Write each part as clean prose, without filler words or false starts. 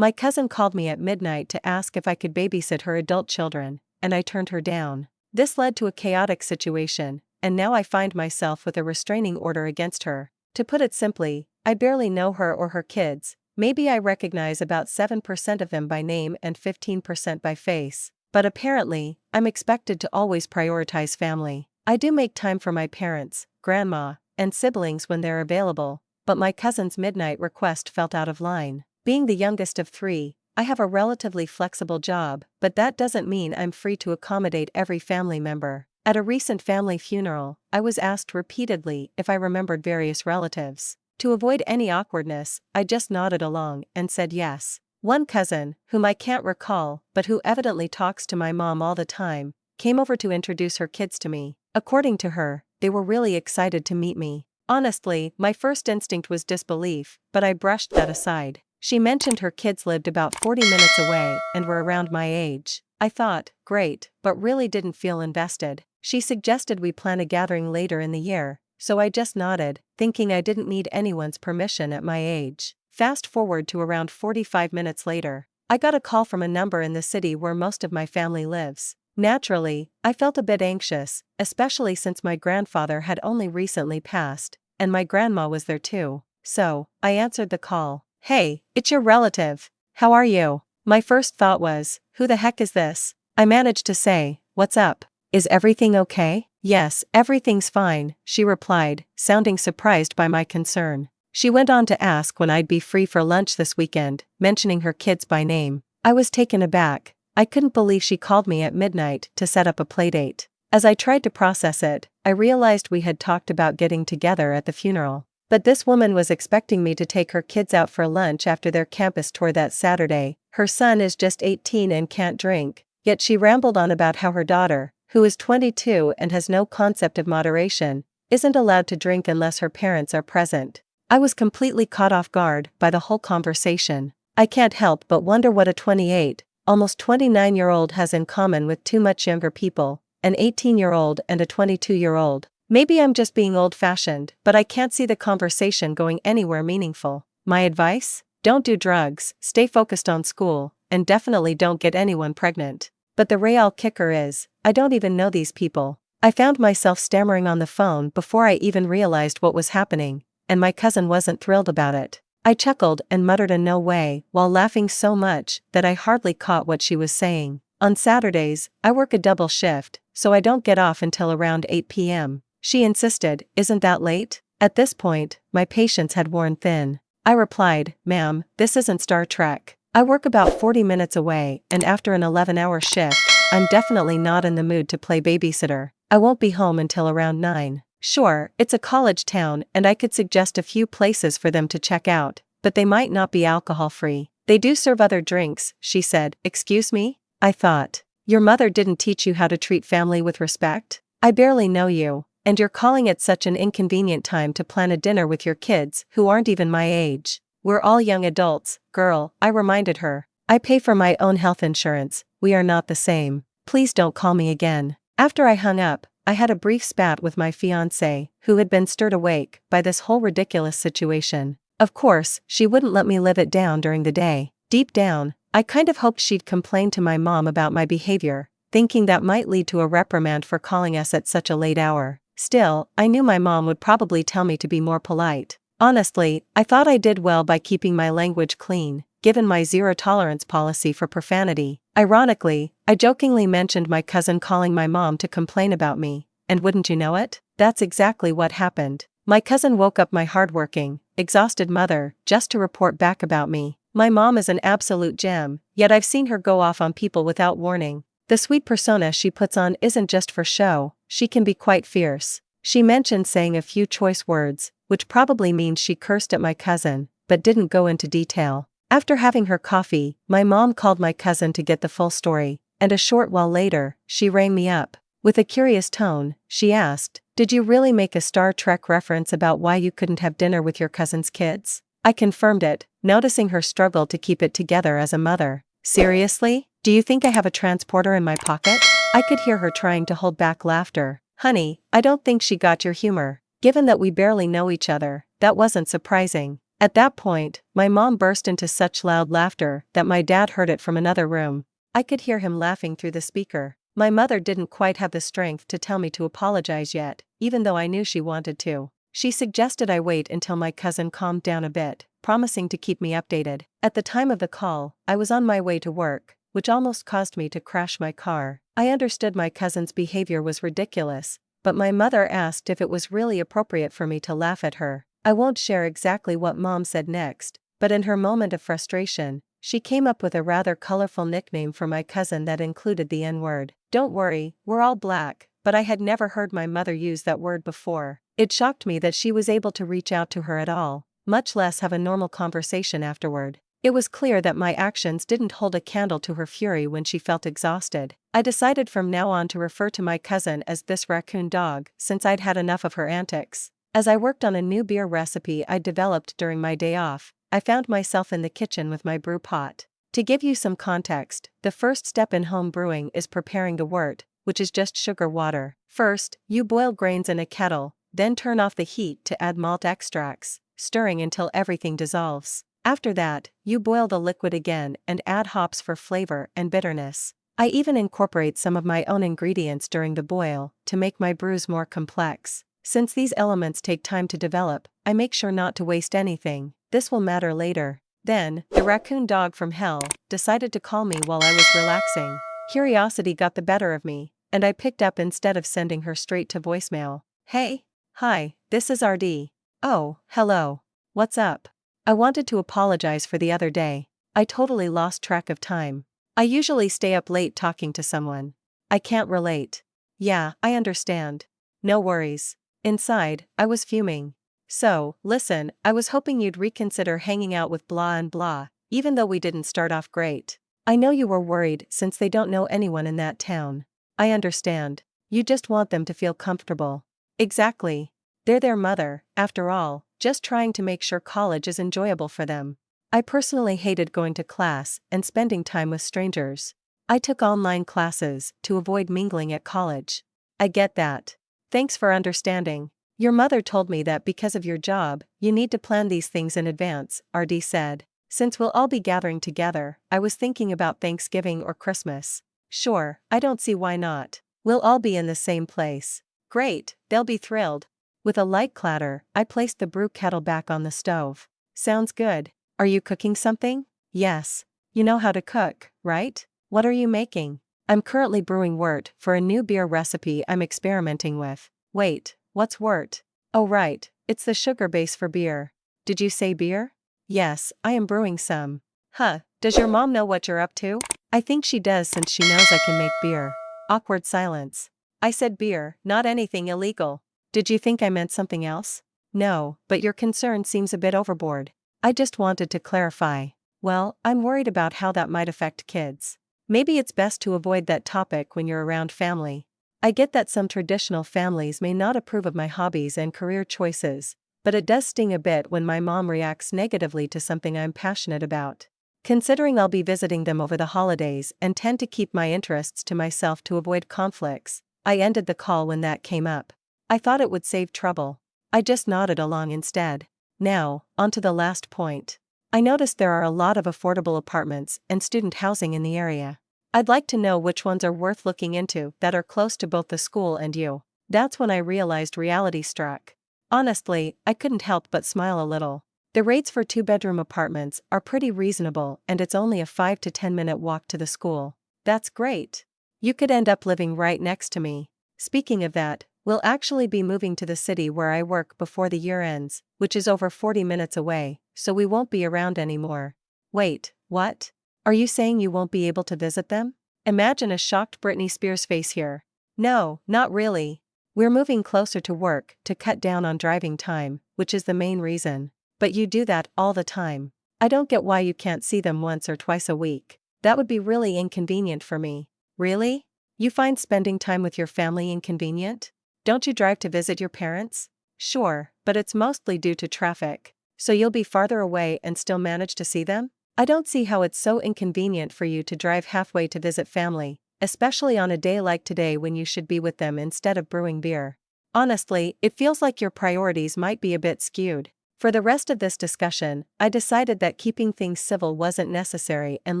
My cousin called me at midnight to ask if I could babysit her adult children, and I turned her down. This led to a chaotic situation, and now I find myself with a restraining order against her. To put it simply, I barely know her or her kids. Maybe I recognize about 7% of them by name and 15% by face. But apparently, I'm expected to always prioritize family. I do make time for my parents, grandma, and siblings when they're available, but my cousin's midnight request felt out of line. Being the youngest of 3, I have a relatively flexible job, but that doesn't mean I'm free to accommodate every family member. At a recent family funeral, I was asked repeatedly if I remembered various relatives. To avoid any awkwardness, I just nodded along and said yes. One cousin, whom I can't recall but who evidently talks to my mom all the time, came over to introduce her kids to me. According to her, they were really excited to meet me. Honestly, my first instinct was disbelief, but I brushed that aside. She mentioned her kids lived about 40 minutes away and were around my age. I thought, great, but really didn't feel invested. She suggested we plan a gathering later in the year, so I just nodded, thinking I didn't need anyone's permission at my age. Fast forward to around 45 minutes later. I got a call from a number in the city where most of my family lives. Naturally, I felt a bit anxious, especially since my grandfather had only recently passed, and my grandma was there too. So, I answered the call. "Hey, it's your relative. How are you?" My first thought was, who the heck is this? I managed to say, "What's up? Is everything okay?" "Yes, everything's fine," she replied, sounding surprised by my concern. She went on to ask when I'd be free for lunch this weekend, mentioning her kids by name. I was taken aback. I couldn't believe she called me at midnight to set up a playdate. As I tried to process it, I realized we had talked about getting together at the funeral. But this woman was expecting me to take her kids out for lunch after their campus tour that Saturday. Her son is just 18 and can't drink, yet she rambled on about how her daughter, who is 22 and has no concept of moderation, isn't allowed to drink unless her parents are present. I was completely caught off guard by the whole conversation. I can't help but wonder what a 28, almost 29-year-old has in common with two much younger people, an 18-year-old and a 22-year-old. Maybe I'm just being old-fashioned, but I can't see the conversation going anywhere meaningful. My advice? Don't do drugs, stay focused on school, and definitely don't get anyone pregnant. But the real kicker is, I don't even know these people. I found myself stammering on the phone before I even realized what was happening, and my cousin wasn't thrilled about it. I chuckled and muttered a "no way" while laughing so much that I hardly caught what she was saying. On Saturdays, I work a double shift, so I don't get off until around 8 p.m. She insisted, "Isn't that late?" At this point, my patience had worn thin. I replied, "Ma'am, this isn't Star Trek. I work about 40 minutes away, and after an 11-hour shift, I'm definitely not in the mood to play babysitter. I won't be home until around 9. Sure, it's a college town and I could suggest a few places for them to check out, but they might not be alcohol-free. They do serve other drinks," she said. "Excuse me?" I thought. Your mother didn't teach you how to treat family with respect? I barely know you, and you're calling it such an inconvenient time to plan a dinner with your kids who aren't even my age. We're all young adults, girl, I reminded her. I pay for my own health insurance, we are not the same. Please don't call me again. After I hung up, I had a brief spat with my fiancé, who had been stirred awake by this whole ridiculous situation. Of course, she wouldn't let me live it down during the day. Deep down, I kind of hoped she'd complain to my mom about my behavior, thinking that might lead to a reprimand for calling us at such a late hour. Still, I knew my mom would probably tell me to be more polite. Honestly, I thought I did well by keeping my language clean, given my zero-tolerance policy for profanity. Ironically, I jokingly mentioned my cousin calling my mom to complain about me, and wouldn't you know it, that's exactly what happened. My cousin woke up my hardworking, exhausted mother just to report back about me. My mom is an absolute gem, yet I've seen her go off on people without warning. The sweet persona she puts on isn't just for show, she can be quite fierce. She mentioned saying a few choice words, which probably means she cursed at my cousin, but didn't go into detail. After having her coffee, my mom called my cousin to get the full story, and a short while later, she rang me up. With a curious tone, she asked, "Did you really make a Star Trek reference about why you couldn't have dinner with your cousin's kids?" I confirmed it, noticing her struggle to keep it together as a mother. "Seriously? Do you think I have a transporter in my pocket?" I could hear her trying to hold back laughter. "Honey, I don't think she got your humor. Given that we barely know each other, that wasn't surprising. At that point, my mom burst into such loud laughter that my dad heard it from another room. I could hear him laughing through the speaker. My mother didn't quite have the strength to tell me to apologize yet, even though I knew she wanted to. She suggested I wait until my cousin calmed down a bit, promising to keep me updated. At the time of the call, I was on my way to work, which almost caused me to crash my car. I understood my cousin's behavior was ridiculous, but my mother asked if it was really appropriate for me to laugh at her. I won't share exactly what Mom said next, but in her moment of frustration, she came up with a rather colorful nickname for my cousin that included the N-word. Don't worry, we're all black, but I had never heard my mother use that word before. It shocked me that she was able to reach out to her at all, much less have a normal conversation afterward. It was clear that my actions didn't hold a candle to her fury when she felt exhausted. I decided from now on to refer to my cousin as this raccoon dog, since I'd had enough of her antics. As I worked on a new beer recipe I developed during my day off, I found myself in the kitchen with my brew pot. To give you some context, the first step in home brewing is preparing the wort, which is just sugar water. First, you boil grains in a kettle, then turn off the heat to add malt extracts, stirring until everything dissolves. After that, you boil the liquid again and add hops for flavor and bitterness. I even incorporate some of my own ingredients during the boil to make my brews more complex. Since these elements take time to develop, I make sure not to waste anything. This will matter later. Then, the raccoon dog from hell decided to call me while I was relaxing. Curiosity got the better of me, and I picked up instead of sending her straight to voicemail. Hey. Hi, this is RD. Oh, hello. What's up? I wanted to apologize for the other day. I totally lost track of time. I usually stay up late talking to someone. I can't relate. Yeah, I understand. No worries. Inside, I was fuming. So, listen, I was hoping you'd reconsider hanging out with blah and blah, even though we didn't start off great. I know you were worried since they don't know anyone in that town. I understand. You just want them to feel comfortable. Exactly. They're their mother, after all, just trying to make sure college is enjoyable for them. I personally hated going to class and spending time with strangers. I took online classes to avoid mingling at college. I get that. Thanks for understanding. Your mother told me that because of your job, you need to plan these things in advance, RD said. Since we'll all be gathering together, I was thinking about Thanksgiving or Christmas. Sure, I don't see why not. We'll all be in the same place. Great, they'll be thrilled. With a light clatter, I placed the brew kettle back on the stove. Sounds good. Are you cooking something? Yes. You know how to cook, right? What are you making? I'm currently brewing wort for a new beer recipe I'm experimenting with. Wait, what's wort? Oh right, it's the sugar base for beer. Did you say beer? Yes, I am brewing some. Huh, does your mom know what you're up to? I think she does since she knows I can make beer. Awkward silence. I said beer, not anything illegal. Did you think I meant something else? No, but your concern seems a bit overboard. I just wanted to clarify. Well, I'm worried about how that might affect kids. Maybe it's best to avoid that topic when you're around family. I get that some traditional families may not approve of my hobbies and career choices, but it does sting a bit when my mom reacts negatively to something I'm passionate about. Considering I'll be visiting them over the holidays and tend to keep my interests to myself to avoid conflicts, I ended the call when that came up. I thought it would save trouble. I just nodded along instead. Now, on to the last point. I noticed there are a lot of affordable apartments and student housing in the area. I'd like to know which ones are worth looking into that are close to both the school and you. That's when I realized reality struck. Honestly, I couldn't help but smile a little. The rates for 2-bedroom apartments are pretty reasonable and it's only a 5 to 10 minute walk to the school. That's great. You could end up living right next to me. Speaking of that, we'll actually be moving to the city where I work before the year ends, which is over 40 minutes away, so we won't be around anymore. Wait, what? Are you saying you won't be able to visit them? Imagine a shocked Britney Spears face here. No, not really. We're moving closer to work to cut down on driving time, which is the main reason. But you do that all the time. I don't get why you can't see them once or twice a week. That would be really inconvenient for me. Really? You find spending time with your family inconvenient? Don't you drive to visit your parents? Sure, but it's mostly due to traffic. So you'll be farther away and still manage to see them? I don't see how it's so inconvenient for you to drive halfway to visit family, especially on a day like today when you should be with them instead of brewing beer. Honestly, it feels like your priorities might be a bit skewed. For the rest of this discussion, I decided that keeping things civil wasn't necessary and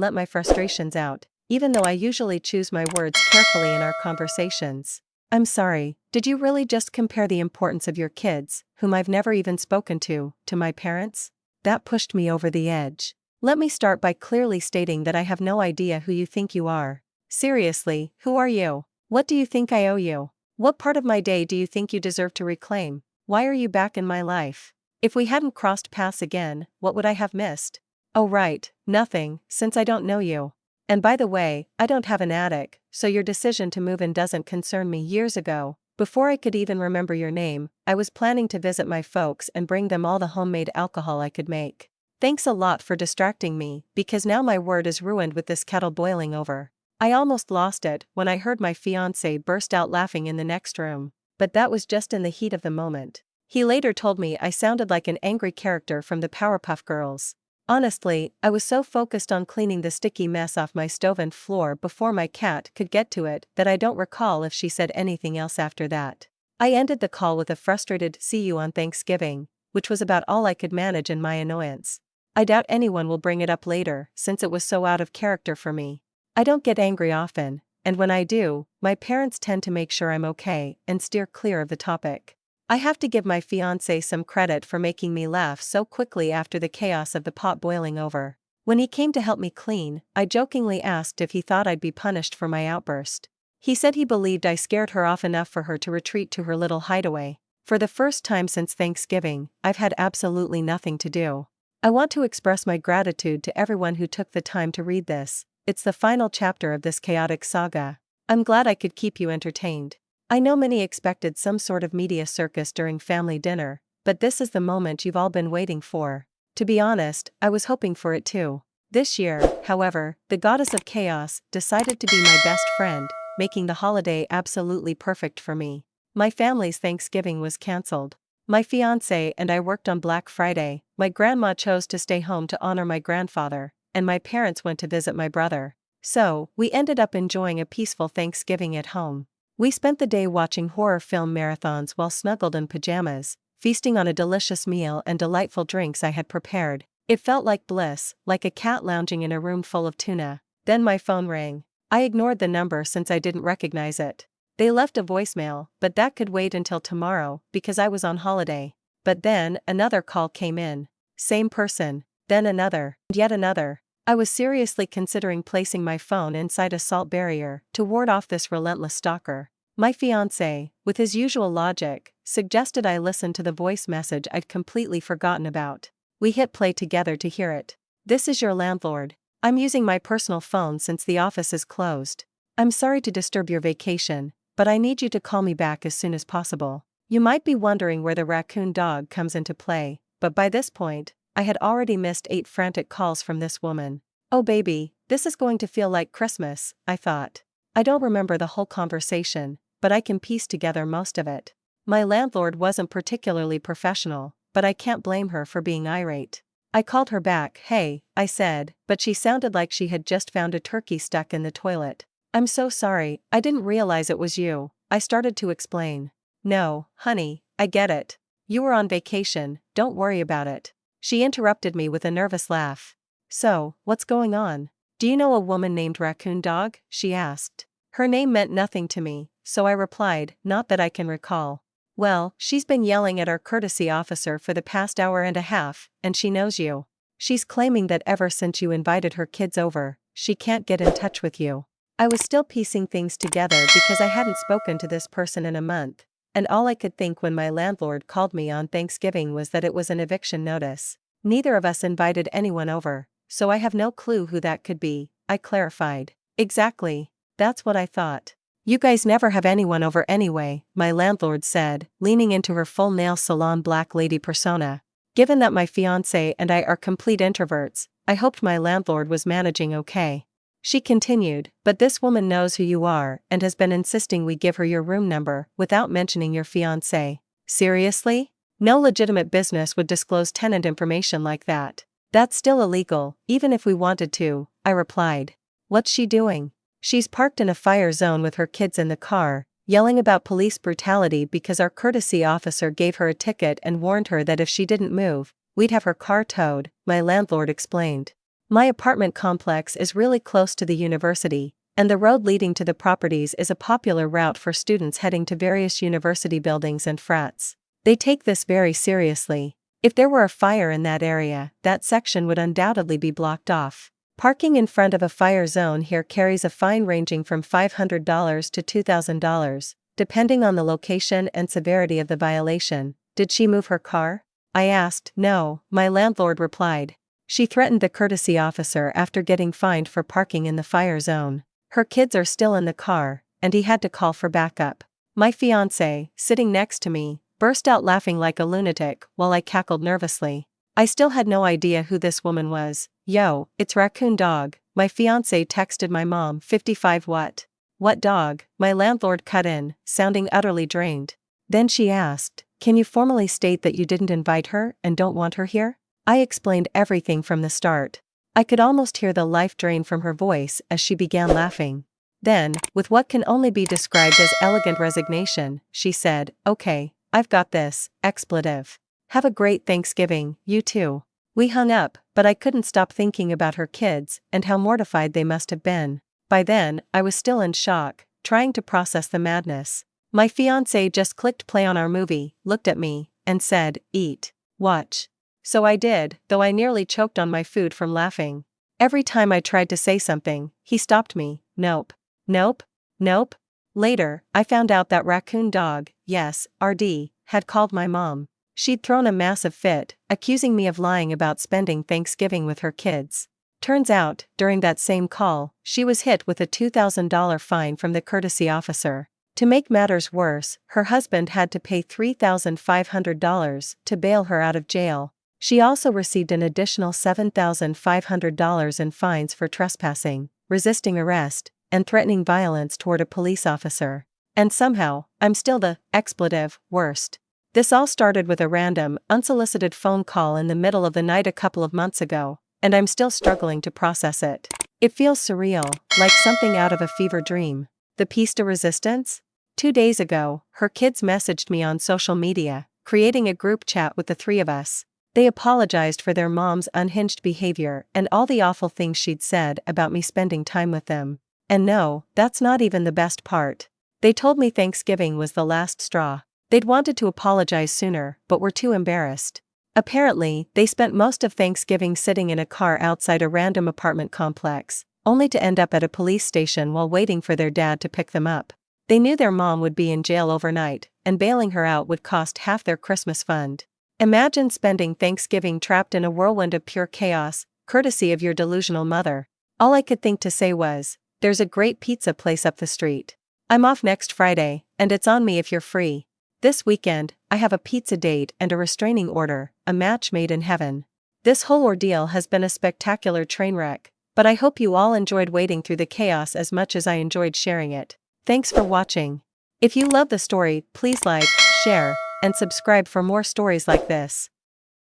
let my frustrations out, even though I usually choose my words carefully in our conversations. I'm sorry, did you really just compare the importance of your kids, whom I've never even spoken to my parents? That pushed me over the edge. Let me start by clearly stating that I have no idea who you think you are. Seriously, who are you? What do you think I owe you? What part of my day do you think you deserve to reclaim? Why are you back in my life? If we hadn't crossed paths again, what would I have missed? Oh right, nothing, since I don't know you. And by the way, I don't have an attic, so your decision to move in doesn't concern me. Years ago, before I could even remember your name, I was planning to visit my folks and bring them all the homemade alcohol I could make. Thanks a lot for distracting me, because now my word is ruined with this kettle boiling over. I almost lost it when I heard my fiancé burst out laughing in the next room, but that was just in the heat of the moment. He later told me I sounded like an angry character from the Powerpuff Girls. Honestly, I was so focused on cleaning the sticky mess off my stove and floor before my cat could get to it that I don't recall if she said anything else after that. I ended the call with a frustrated "see you on Thanksgiving," which was about all I could manage in my annoyance. I doubt anyone will bring it up later, since it was so out of character for me. I don't get angry often, and when I do, my parents tend to make sure I'm okay and steer clear of the topic. I have to give my fiancé some credit for making me laugh so quickly after the chaos of the pot boiling over. When he came to help me clean, I jokingly asked if he thought I'd be punished for my outburst. He said he believed I scared her off enough for her to retreat to her little hideaway. For the first time since Thanksgiving, I've had absolutely nothing to do. I want to express my gratitude to everyone who took the time to read this. It's the final chapter of this chaotic saga. I'm glad I could keep you entertained. I know many expected some sort of media circus during family dinner, but this is the moment you've all been waiting for. To be honest, I was hoping for it too. This year, however, the goddess of chaos decided to be my best friend, making the holiday absolutely perfect for me. My family's Thanksgiving was cancelled. My fiancé and I worked on Black Friday, my grandma chose to stay home to honor my grandfather, and my parents went to visit my brother. So, we ended up enjoying a peaceful Thanksgiving at home. We spent the day watching horror film marathons while snuggled in pajamas, feasting on a delicious meal and delightful drinks I had prepared. It felt like bliss, like a cat lounging in a room full of tuna. Then my phone rang. I ignored the number since I didn't recognize it. They left a voicemail, but that could wait until tomorrow because I was on holiday. But then, another call came in. Same person. Then another, and yet another. I was seriously considering placing my phone inside a salt barrier to ward off this relentless stalker. My fiancé, with his usual logic, suggested I listen to the voice message I'd completely forgotten about. We hit play together to hear it. "This is your landlord. I'm using my personal phone since the office is closed. I'm sorry to disturb your vacation, but I need you to call me back as soon as possible." You might be wondering where the raccoon dog comes into play, but by this point, I had already missed 8 frantic calls from this woman. Oh baby, this is going to feel like Christmas, I thought. I don't remember the whole conversation, but I can piece together most of it. My landlord wasn't particularly professional, but I can't blame her for being irate. I called her back. "Hey," I said, but she sounded like she had just found a turkey stuck in the toilet. "I'm so sorry, I didn't realize it was you," I started to explain. "No, honey, I get it. You were on vacation, don't worry about it." She interrupted me with a nervous laugh. "So, what's going on? Do you know a woman named Raccoon Dog?" she asked. Her name meant nothing to me, so I replied, "Not that I can recall." "Well, she's been yelling at our courtesy officer for the past hour and a half, and she knows you. She's claiming that ever since you invited her kids over, she can't get in touch with you." I was still piecing things together because I hadn't spoken to this person in a month, and all I could think when my landlord called me on Thanksgiving was that it was an eviction notice. Neither of us invited anyone over, so I have no clue who that could be, I clarified. Exactly. That's what I thought. You guys never have anyone over anyway, my landlord said, leaning into her full nail salon black lady persona. Given that my fiancé and I are complete introverts, I hoped my landlord was managing okay. She continued, "But this woman knows who you are and has been insisting we give her your room number without mentioning your fiancé. Seriously? No legitimate business would disclose tenant information like that. That's still illegal, even if we wanted to," I replied. "What's she doing?" "She's parked in a fire zone with her kids in the car. yelling about police brutality because our courtesy officer gave her a ticket and warned her that if she didn't move, we'd have her car towed, my landlord explained. My apartment complex is really close to the university, and the road leading to the properties is a popular route for students heading to various university buildings and frats. They take this very seriously. If there were a fire in that area, that section would undoubtedly be blocked off. Parking in front of a fire zone here carries a fine ranging from $500 to $2,000, depending on the location and severity of the violation. Did she move her car? I asked. No, my landlord replied. She threatened the courtesy officer after getting fined for parking in the fire zone. Her kids are still in the car, and he had to call for backup. My fiancé, sitting next to me, burst out laughing like a lunatic while I cackled nervously. I still had no idea who this woman was. Yo, it's Raccoon Dog, my fiancé texted my mom. 55 what? What dog? My landlord cut in, sounding utterly drained. Then she asked, can you formally state that you didn't invite her and don't want her here? I explained everything from the start. I could almost hear the life drain from her voice as she began laughing. Then, with what can only be described as elegant resignation, she said, okay, I've got this, expletive. Have a great Thanksgiving, you too. We hung up, but I couldn't stop thinking about her kids and how mortified they must have been. By then, I was still in shock, trying to process the madness. My fiancé just clicked play on our movie, looked at me, and said, eat. Watch. So I did, though I nearly choked on my food from laughing. Every time I tried to say something, he stopped me. Nope. Nope. Nope. Later, I found out that Raccoon Dog, yes, RD, had called my mom. She'd thrown a massive fit, accusing me of lying about spending Thanksgiving with her kids. Turns out, during that same call, she was hit with a $2,000 fine from the courtesy officer. To make matters worse, her husband had to pay $3,500 to bail her out of jail. She also received an additional $7,500 in fines for trespassing, resisting arrest, and threatening violence toward a police officer. And somehow, I'm still the expletive worst. This all started with a random, unsolicited phone call in the middle of the night a couple of months ago, and I'm still struggling to process it. It feels surreal, like something out of a fever dream. The piece de resistance? 2 days ago, her kids messaged me on social media, creating a group chat with the three of us. They apologized for their mom's unhinged behavior and all the awful things she'd said about me spending time with them. And no, that's not even the best part. They told me Thanksgiving was the last straw. They'd wanted to apologize sooner, but were too embarrassed. Apparently, they spent most of Thanksgiving sitting in a car outside a random apartment complex, only to end up at a police station while waiting for their dad to pick them up. They knew their mom would be in jail overnight, and bailing her out would cost half their Christmas fund. Imagine spending Thanksgiving trapped in a whirlwind of pure chaos, courtesy of your delusional mother. All I could think to say was, there's a great pizza place up the street. I'm off next Friday, and it's on me if you're free. This weekend, I have a pizza date and a restraining order, a match made in heaven. This whole ordeal has been a spectacular train wreck, but I hope you all enjoyed wading through the chaos as much as I enjoyed sharing it. Thanks for watching. If you love the story, please like, share, and subscribe for more stories like this.